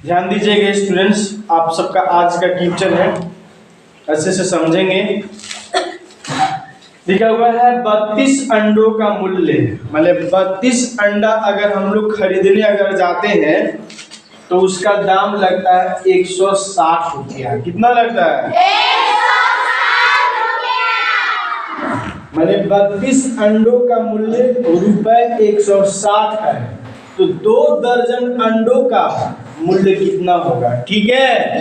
ध्यान दीजिएगा स्टूडेंट्स, आप सबका आज का क्वेश्चन है, अच्छे से समझेंगे। लिखा हुआ है 32 अंडों का मूल्य, मतलब 32 अंडा अगर हम लोग खरीदने अगर जाते हैं तो उसका दाम लगता है 160 रुपया। कितना लगता है? 160 रुपया। मैंने 32 अंडों का मूल्य रुपए 160 है, तो 2 दर्जन अंडों का मूल्य कितना होगा? ठीक है,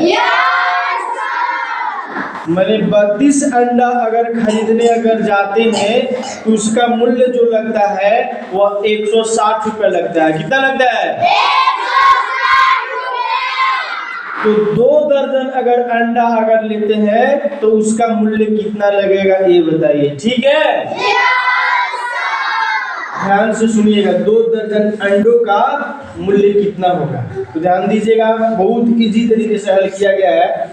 मैंने 32 अंडा अगर खरीदने अगर जाते हैं तो उसका मूल्य जो लगता है वह 160 रुपये लगता है। कितना लगता है? 160 रुपया। तो 2 दर्जन अगर अंडा अगर लेते हैं तो उसका मूल्य कितना लगेगा ये बताइए। ठीक है, ध्यान से सुनिएगा, 2 दर्जन अंडों का मूल्य कितना होगा। तो ध्यान दीजिएगा, बहुत इजी तरीके से हल किया गया है।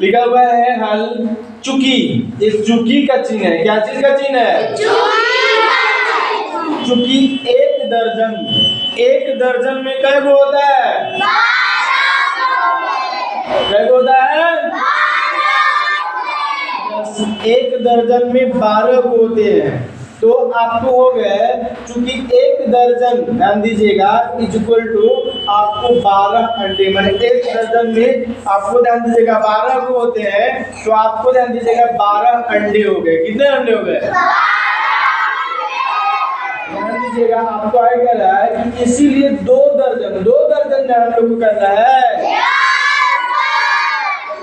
लिखा हुआ है हल चुकी। एक चुकी का चिन्ह है। क्या चीज का चिन्ह है? चुकी। एक दर्जन में कै गो होता है? 12 कै गो होता है? 12। एक दर्जन में 12 गो होते हैं, तो आपको हो गए, चूंकि 1 दर्जन, ध्यान दीजिएगा, इज इक्वल टू आपको 12 अंडे, मैंने 1 दर्जन में आपको ध्यान दीजिएगा 12 को होते हैं, तो आपको ध्यान दीजिएगा 12 अंडे हो गए। कितने अंडे हो गए? ध्यान दीजिएगा, आपको आगे कह रहा है कि इसीलिए 2 दर्जन ध्यान लोग को करना है,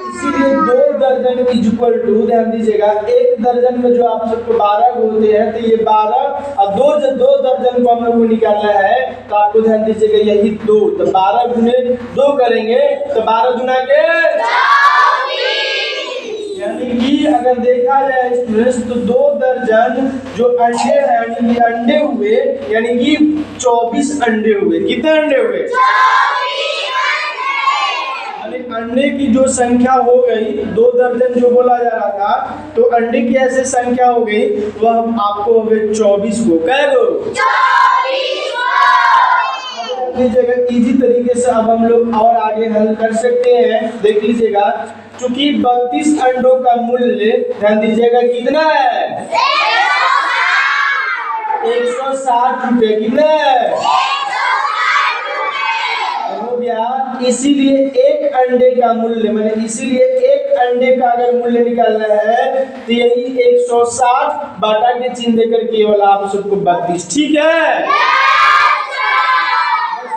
इसीलिए 2 दर्जन इज इक्वल टू, ध्यान दीजिएगा, 1 दर्जन में जो आप सबको 12 होते हैं, तो ये 12 और 2 दर्जन को हम लोग को निकालना है, तो आपको ध्यान दीजिएगा यही 2, तो 12 गुने 2 करेंगे तो 12 गुना के 24। यानी कि अगर देखा जाए स्टूडेंट्स तो 2 दर्जन जो अंडे हैं, यानी कि अंडे हुए, यानी कि 24 अंडे हुए। कितने अंडे हुए? 24 अंडे। अंडे की जो संख्या हो गई, 2 दर्जन जो बोला जा रहा था, तो अंडे की ऐसे संख्या हो गई, वह आपको हो गए 24 गो। कै गो? 24 गो। लीजिएगा, इजी तरीके से अब हम लोग और आगे हल कर सकते हैं। देख लीजिएगा, चूंकि 32 अंडों का मूल्य, ध्यान दीजिएगा, कितना है? 160 रुपये। कितना है? इसीलिए 1 अंडे का मूल्य, मैंने इसीलिए 1 अंडे का अगर मूल्य निकालना है तो यही 160 बाटा के चिन्ह देकर केवल आप सबको 32। ठीक है,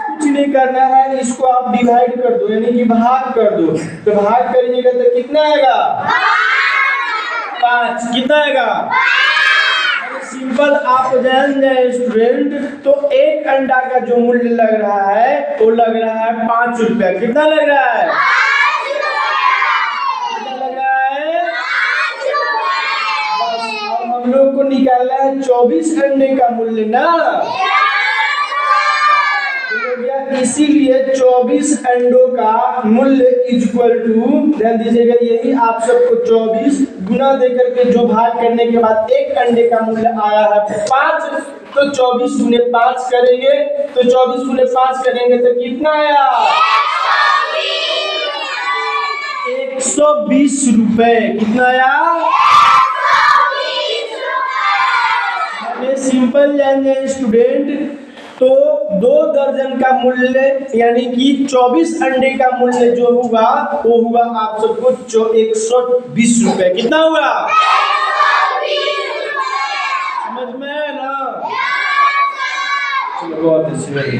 कुछ नहीं करना है, इसको आप डिवाइड कर दो, यानी कि भाग कर दो। तो भाग करिएगा तो कितना आएगा? 5। कितना आएगा? सिंपल आप जान जाए स्टूडेंट, तो 1 अंडा का जो मूल्य लग रहा है वो लग रहा है 5 रुपया। कितना लग रहा है? 5 रुपया। कितना लग रहा है? 5 रुपया। अब हम लोग को निकालना है 24 अंडे का मूल्य ना, इसीलिए 24 अंडों का मूल्य इज इक्वल टू, ध्यान दीजिएगा, यही आप सबको 24 गुना देकर के जो भाग करने के बाद 1 अंडे का मूल्य आया है 5, तो 24 गुने 5 करेंगे, तो 24 गुने 5 करेंगे तो कितना आया? 120 रुपए। कितना आया? 120 रुपया। सिंपल जान जाए स्टूडेंट, तो 2 दर्जन का मूल्य यानी कि 24 अंडे का मूल्य जो हुआ वो हुआ आप सबको 120 रुपए। कितना हुआ? 120 रुपया। समझ में है ना? चलो, बहुत अच्छी बात है।